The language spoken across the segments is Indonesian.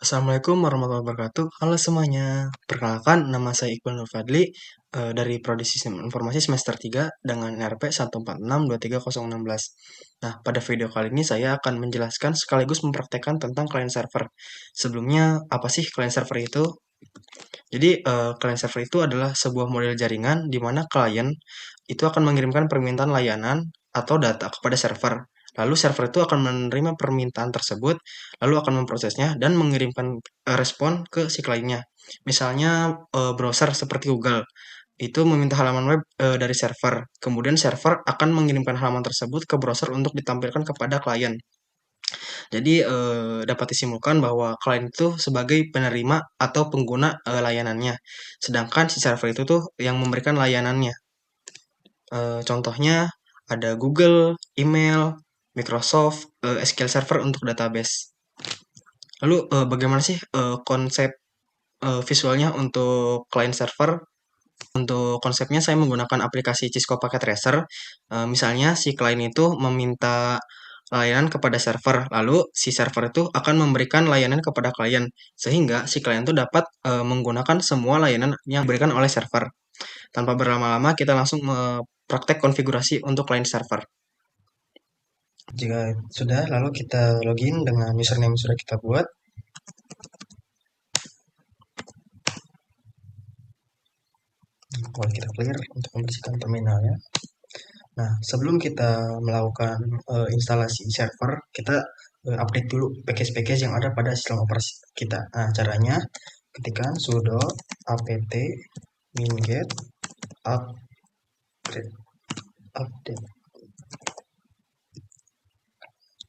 Assalamualaikum warahmatullahi wabarakatuh. Halo semuanya. Perkenalkan, nama saya Iqbal Nur Fadli dari Prodi Sistem Informasi semester 3 dengan RP 146230016. Nah, pada video kali ini saya akan menjelaskan sekaligus mempraktekkan tentang client server. Sebelumnya, apa sih client server itu? Jadi, client server itu adalah sebuah model jaringan di mana klien itu akan mengirimkan permintaan layanan atau data kepada server. Lalu server itu akan menerima permintaan tersebut, lalu akan memprosesnya dan mengirimkan respon ke si kliennya. Misalnya browser seperti Google itu meminta halaman web dari server. Kemudian server akan mengirimkan halaman tersebut ke browser untuk ditampilkan kepada klien. Jadi dapat disimpulkan bahwa klien itu sebagai penerima atau pengguna layanannya. Sedangkan si server itu tuh yang memberikan layanannya. Contohnya ada Google, email, Microsoft, SQL Server untuk database. Lalu bagaimana sih konsep visualnya untuk client server? Untuk konsepnya saya menggunakan aplikasi Cisco Packet Tracer. Misalnya si klien itu meminta layanan kepada server, lalu si server itu akan memberikan layanan kepada klien, sehingga si klien itu dapat menggunakan semua layanan yang diberikan oleh server. Tanpa berlama-lama, kita langsung praktek konfigurasi untuk client server. Jika sudah, lalu kita login dengan username yang sudah kita buat. Lalu kita clear untuk membersihkan terminalnya. Nah, sebelum kita melakukan instalasi server, kita update dulu package-package yang ada pada sistem operasi kita. Nah, caranya ketikkan sudo apt minget update update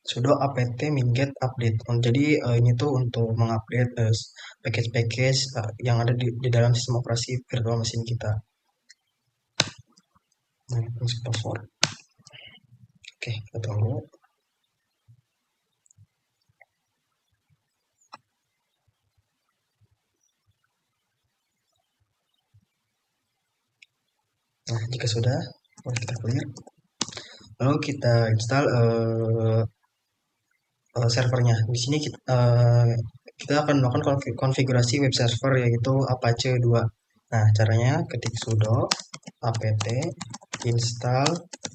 sudo apt minget update. Jadi ini tuh untuk mengupdate package-package yang ada di dalam sistem operasi virtual machine kita. Nah, password. Oke, kita tunggu. Nah, jika sudah, mari kita clear. Lalu kita install servernya. Di sini kita akan melakukan konfigurasi web server yaitu Apache 2. Nah, caranya ketik sudo apt install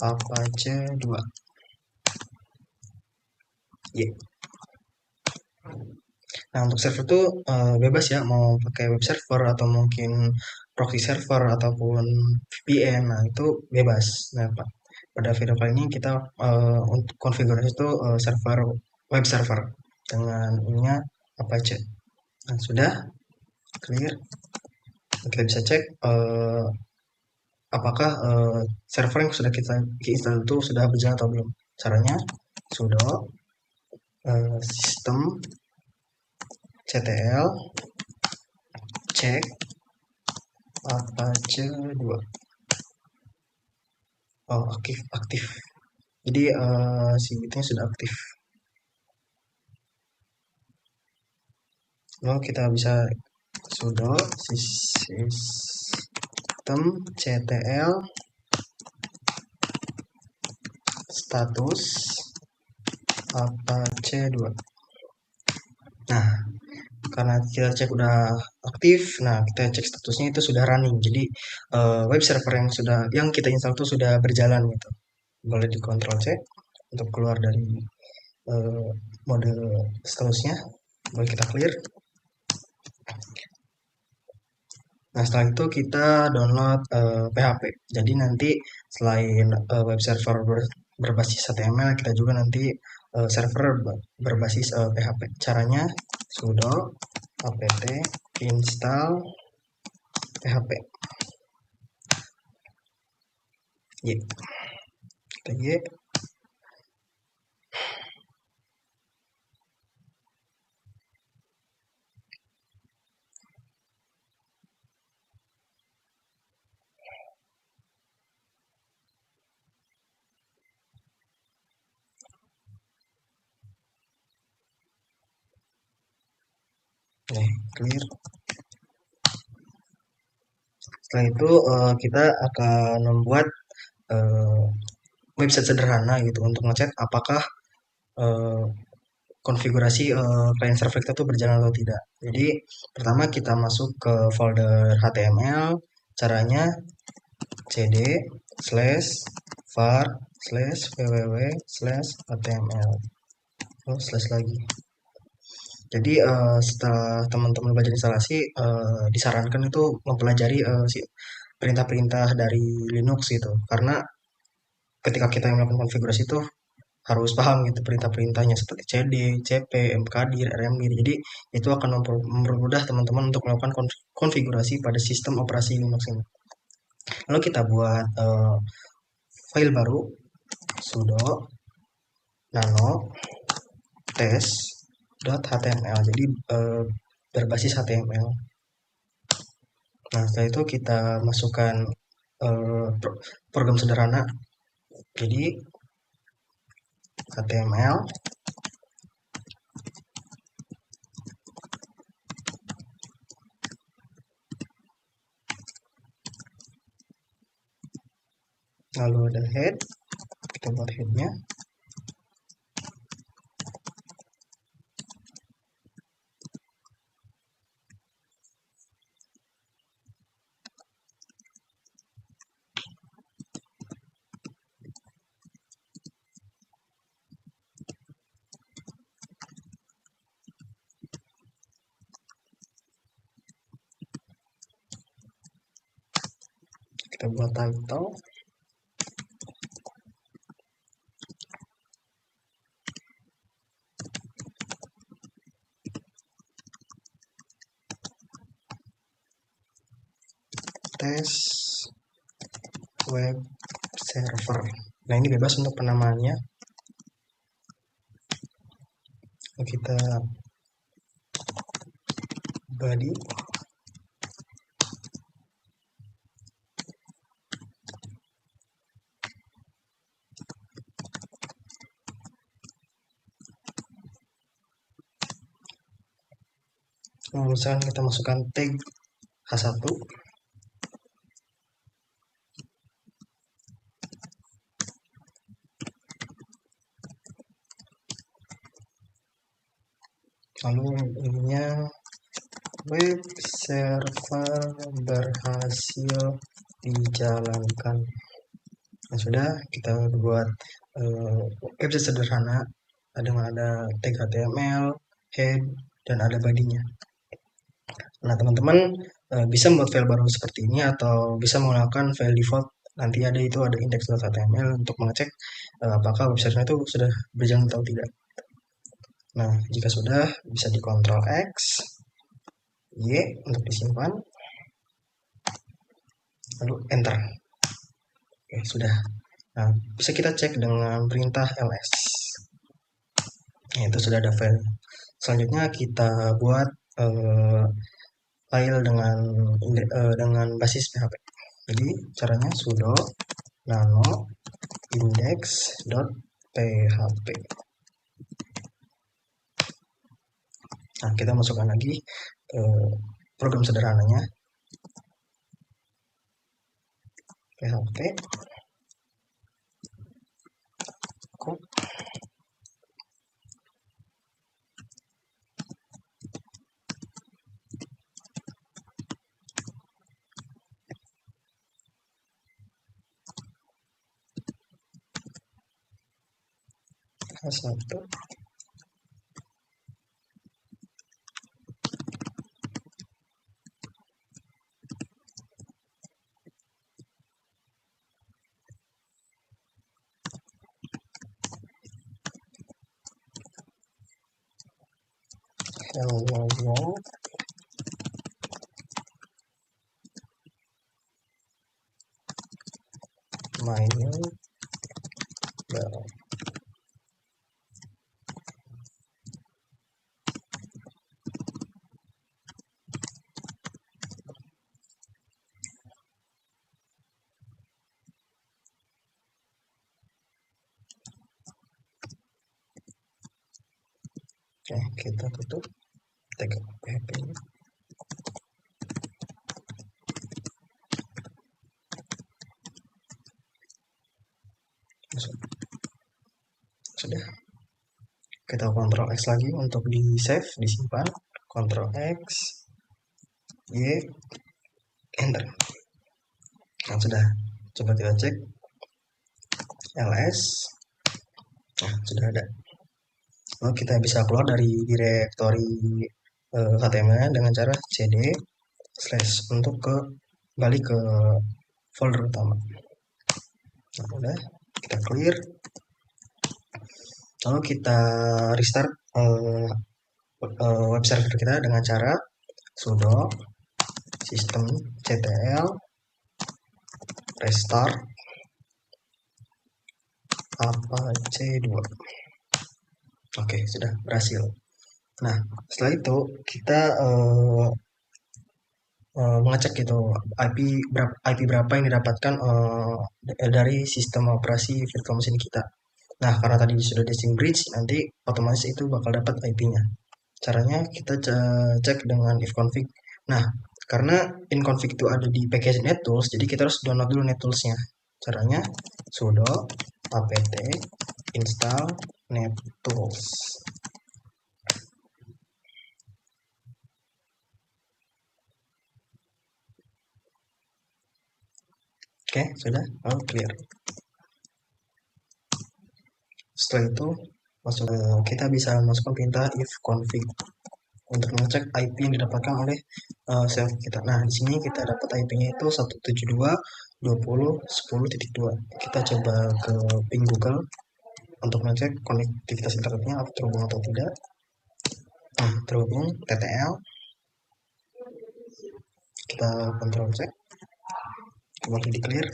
Apache 2. Yeah. Nah, untuk server itu bebas ya, mau pakai web server atau mungkin proxy server ataupun VPN. Nah, itu bebas. Nah, pada video kali ini kita untuk konfigurasi itu server web server dengan ininya Apache. Nah, sudah clear. Kita bisa cek apakah server yang sudah kita install itu sudah berjalan atau belum. Caranya sudo sistem ctl cek Apache 2. Oh, aktif. Jadi si bitnya sudah aktif. Lalu kita bisa sudo sistem ctl status Apache 2. Nah, karena kita cek udah aktif, nah kita cek statusnya itu sudah running. Jadi web server yang kita install itu sudah berjalan gitu. Boleh dikontrol C untuk keluar dari mode statusnya. Boleh kita clear. Nah, setelah itu kita download PHP. Jadi nanti selain web server berbasis HTML, kita juga nanti server berbasis PHP. Caranya sudo apt install PHP. Y. Kita Y. Oke, clear. Setelah itu kita akan membuat website sederhana gitu untuk ngecek apakah konfigurasi client server kita tuh berjalan atau tidak. Jadi pertama kita masuk ke folder HTML. Caranya cd slash var slash www slash html slash lagi. Jadi setelah teman-teman belajar instalasi, disarankan itu mempelajari perintah-perintah dari Linux gitu. Karena ketika kita melakukan konfigurasi itu harus paham gitu perintah-perintahnya seperti cd, cp, mkdir, rmdir. Jadi itu akan mempermudah teman-teman untuk melakukan konfigurasi pada sistem operasi Linux ini. Lalu kita buat file baru sudo nano test.html. Jadi berbasis HTML. Nah, setelah itu kita masukkan program sederhana. Jadi HTML lalu ada head, kita buat headnya. Kita buat title. Test web server. Nah, ini bebas untuk penamaannya. Kita body misalkan kita masukkan tag H1. Lalu ininya web server berhasil dijalankan. Nah, sudah kita buat website sederhana dengan ada tag HTML, head, dan ada body-nya. Nah, teman-teman bisa membuat file baru seperti ini atau bisa menggunakan file default. Nanti ada index.html untuk mengecek apakah website-nya itu sudah berjalan atau tidak. Nah, jika sudah, bisa di Ctrl X, Y untuk disimpan, lalu Enter. Oke, sudah. Nah, bisa kita cek dengan perintah ls. Nah, itu sudah ada file. Selanjutnya kita buat file dengan basis PHP. Jadi caranya sudo nano index.php. Nah, kita masukkan lagi program sederhananya php code H1 hello my new bell. Oke, kita tutup tag PHP ini. Sudah. Kita Ctrl X lagi untuk di save, disimpan. Ctrl X, Y, enter. Nah, sudah. Coba kita cek ls. Nah, sudah ada. Lalu kita bisa keluar dari direktori HTML dengan cara cd slash untuk balik ke folder utama. Nah, udah kita clear. Lalu kita restart web server kita dengan cara sudo systemctl restart apache2. Oke, sudah berhasil. Nah, setelah itu kita mengecek gitu IP berapa yang didapatkan dari sistem operasi virtual machine kita. Nah, karena tadi sudah desing bridge, nanti otomatis itu bakal dapat IP-nya. Caranya kita cek dengan ifconfig. Nah, karena inconfig itu ada di package nettools, jadi kita harus download dulu nettools-nya. Caranya sudo apt install nettools. Oke, sudah. Oh, clear. Setelah itu kita bisa masukkan perintah ifconfig untuk mengecek IP yang didapatkan oleh server kita. Nah, di sini kita dapat IP-nya itu 172.20.10.2. Kita coba ke ping Google untuk mengecek konektivitas internetnya terhubung atau tidak. Nah, terhubung TTL. Kita kontrol cek. Kembali di clear.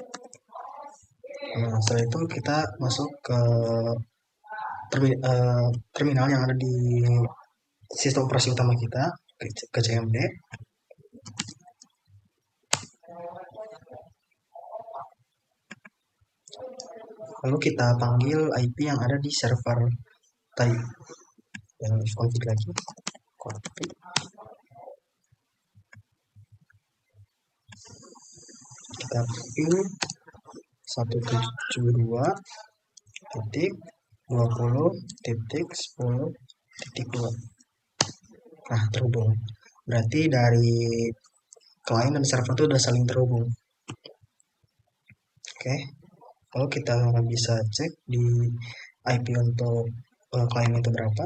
Nah, setelah itu kita masuk ke terminal yang ada di sistem operasi utama kita, ke CMD. Lalu kita panggil IP yang ada di server tadi. Yang config lagi. Config. Kita ping 172.20.10.2. Nah, terhubung. Berarti dari klien dan server itu udah saling terhubung. Oke. Lalu kita bisa cek di IP untuk klien itu berapa.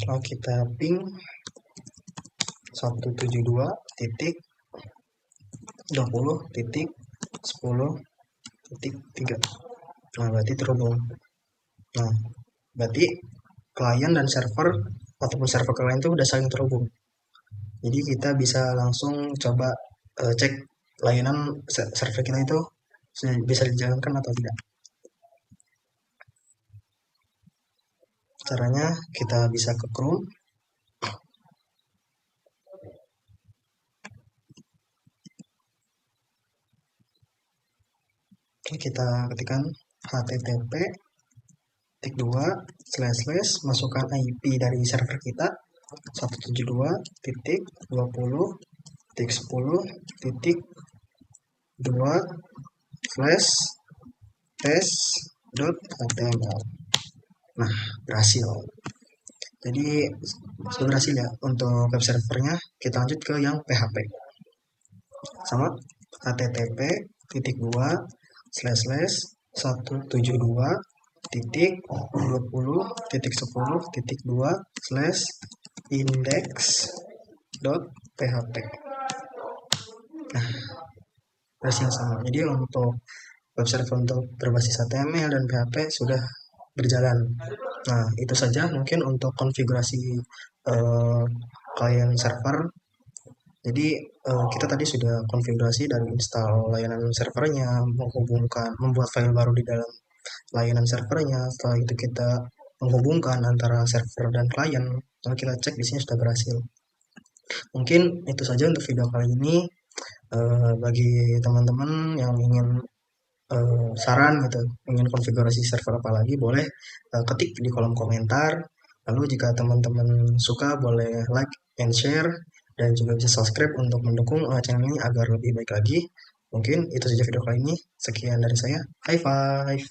Lalu kita ping 172.20.10.3. Nah, berarti terhubung. Nah, berarti klien dan server ataupun server klien itu udah saling terhubung. Jadi kita bisa langsung coba cek layanan server kita itu bisa dijalankan atau tidak. Caranya kita bisa ke Chrome. Kita ketikkan http masukkan IP dari server kita 172.10.2/test.html. Nah, berhasil. Jadi sudah berhasil ya untuk web servernya. Kita lanjut ke yang PHP. Sama http .172.20.10.2/index.php. Nah, versi yang sama. Jadi untuk web server untuk berbasis HTML dan PHP sudah berjalan. Nah, itu saja mungkin untuk konfigurasi klien server. Jadi kita tadi sudah konfigurasi dan install layanan servernya, membuat file baru di dalam layanan servernya. Setelah itu kita menghubungkan antara server dan klien. Lalu kita cek di sini sudah berhasil. Mungkin itu saja untuk video kali ini. Bagi teman-teman yang ingin saran gitu, ingin konfigurasi server apa lagi, boleh ketik di kolom komentar. Lalu jika teman-teman suka boleh like and share dan juga bisa subscribe untuk mendukung channel ini agar lebih baik lagi. Mungkin itu saja video kali ini. Sekian dari saya. High five.